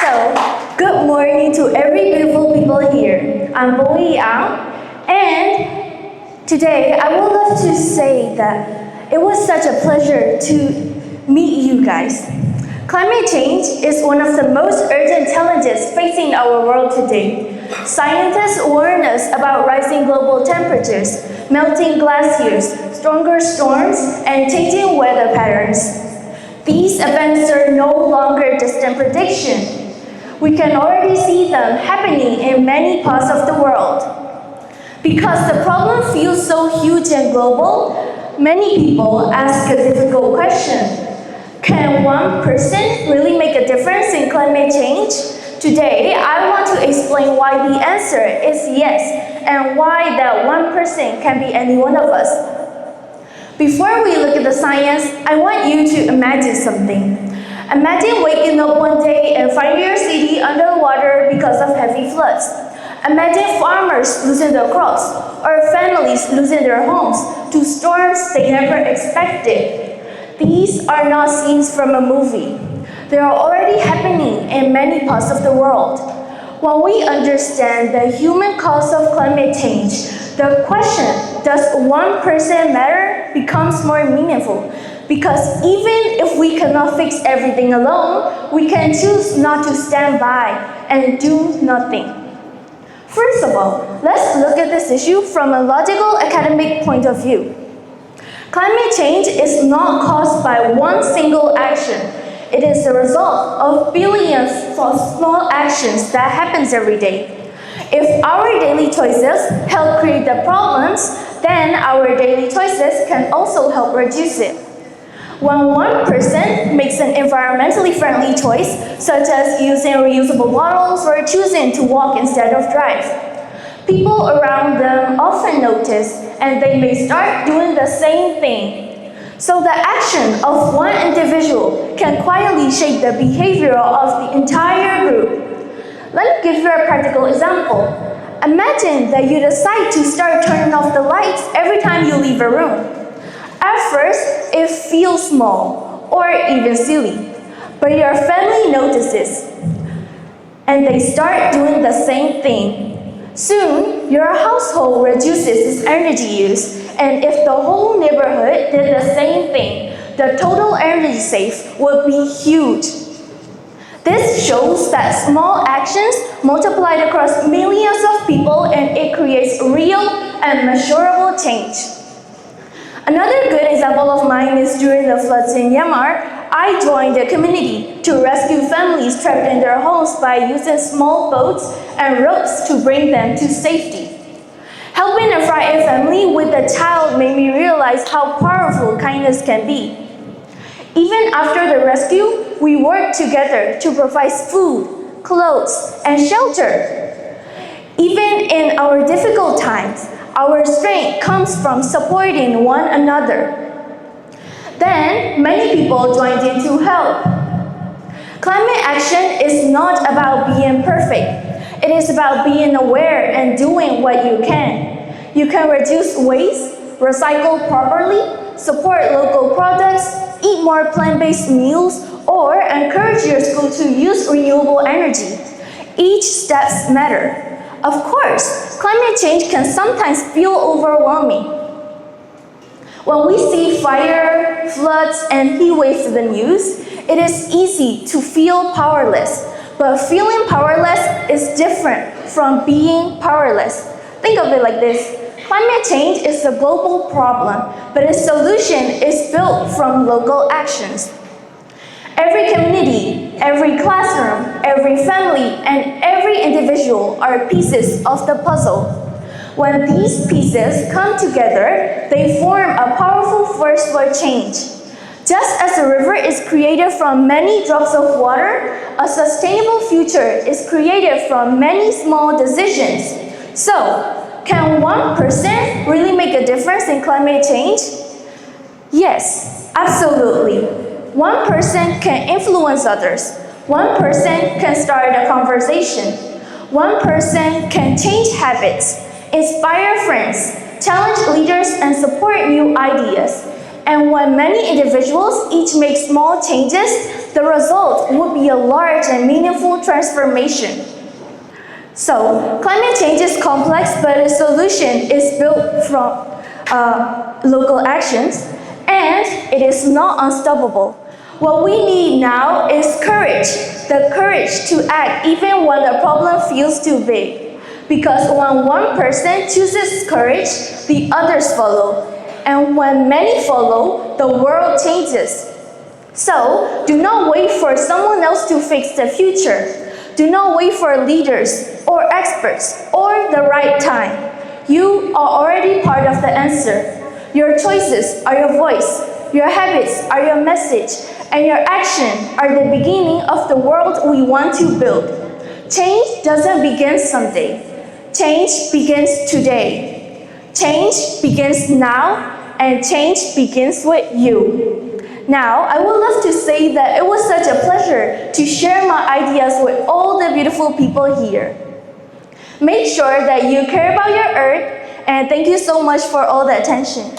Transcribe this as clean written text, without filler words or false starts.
Good morning to every beautiful people here. I'm Poe Wutyi Aung, and today I would love to say that it was such a pleasure to meet you guys. Climate change is one of the most urgent challenges facing our world today. Scientists warn us about rising global temperatures, melting glaciers, stronger storms, and changing weather patterns. These events are no longer distant predictions. We can already see them happening in many parts of the world. Because the problem feels so huge and global, many people ask a difficult question. Can one person really make a difference in climate change? Today, I want to explain why the answer is yes, and why that one person can be any one of us. Before we look at the science, I want you to imagine something. Imagine waking up one day and finding your city underwater because of heavy floods. Imagine farmers losing their crops, or families losing their homes to storms they never expected. These are not scenes from a movie. They are already happening in many parts of the world. When we understand the human cause of climate change, the question, does one person matter, becomes more meaningful. Because even if we cannot fix everything alone, we can choose not to stand by and do nothing. First of all, let's look at this issue from a logical academic point of view. Climate change is not caused by one single action. It is the result of billions of small actions that happens every day. If our daily choices help create the problems, then our daily choices can also help reduce it. When one person makes an environmentally friendly choice, such as using reusable bottles or choosing to walk instead of drive, people around them often notice, and they may start doing the same thing. So the action of one individual can quietly shape the behavior of the entire group. Let me give you a practical example. Imagine that you decide to start turning off the lights every time you leave a room. At first, it feels small or even silly, but your family notices, and they start doing the same thing. Soon, your household reduces its energy use, and if the whole neighborhood did the same thing, the total energy saved would be huge. This shows that small actions multiplied across millions of people, and it creates real and measurable change. Another good example of mine is during the floods in Myanmar. I joined a community to rescue families trapped in their homes by using small boats and ropes to bring them to safety. Helping a frightened family with a child made me realize how powerful kindness can be. Even after the rescue, we worked together to provide food, clothes, and shelter. Even in our difficult times, our strength comes from supporting one another. Then, many people joined in to help. Climate action is not about being perfect. It is about being aware and doing what you can. You can reduce waste, recycle properly, support local products, eat more plant-based meals, or encourage your school to use renewable energy. Each step matters. Of course, climate change can sometimes feel overwhelming. When we see fire, floods, and heat waves in the news, it is easy to feel powerless. But feeling powerless is different from being powerless. Think of it like this. Climate change is a global problem, but its solution is built from local actions. Every community, every classroom, every family, and every individual are pieces of the puzzle. When these pieces come together, they form a powerful force for change. Just as a river is created from many drops of water, a sustainable future is created from many small decisions. So, can one person really make a difference in climate change? Yes, absolutely. One person can influence others. One person can start a conversation. One person can change habits, inspire friends, challenge leaders, and support new ideas. And when many individuals each make small changes, the result would be a large and meaningful transformation. So, climate change is complex, but its solution is built from local actions, and it is not unstoppable. What we need now is courage, the courage to act even when the problem feels too big. Because when one person chooses courage, the others follow. And when many follow, the world changes. So, do not wait for someone else to fix the future. Do not wait for leaders or experts or the right time. You are already part of the answer. Your choices are your voice. Your habits are your message. And your actions are the beginning of the world we want to build. Change doesn't begin someday. Change begins today. Change begins now, and change begins with you. Now, I would love to say that it was such a pleasure to share my ideas with all the beautiful people here. Make sure that you care about your earth, and thank you so much for all the attention.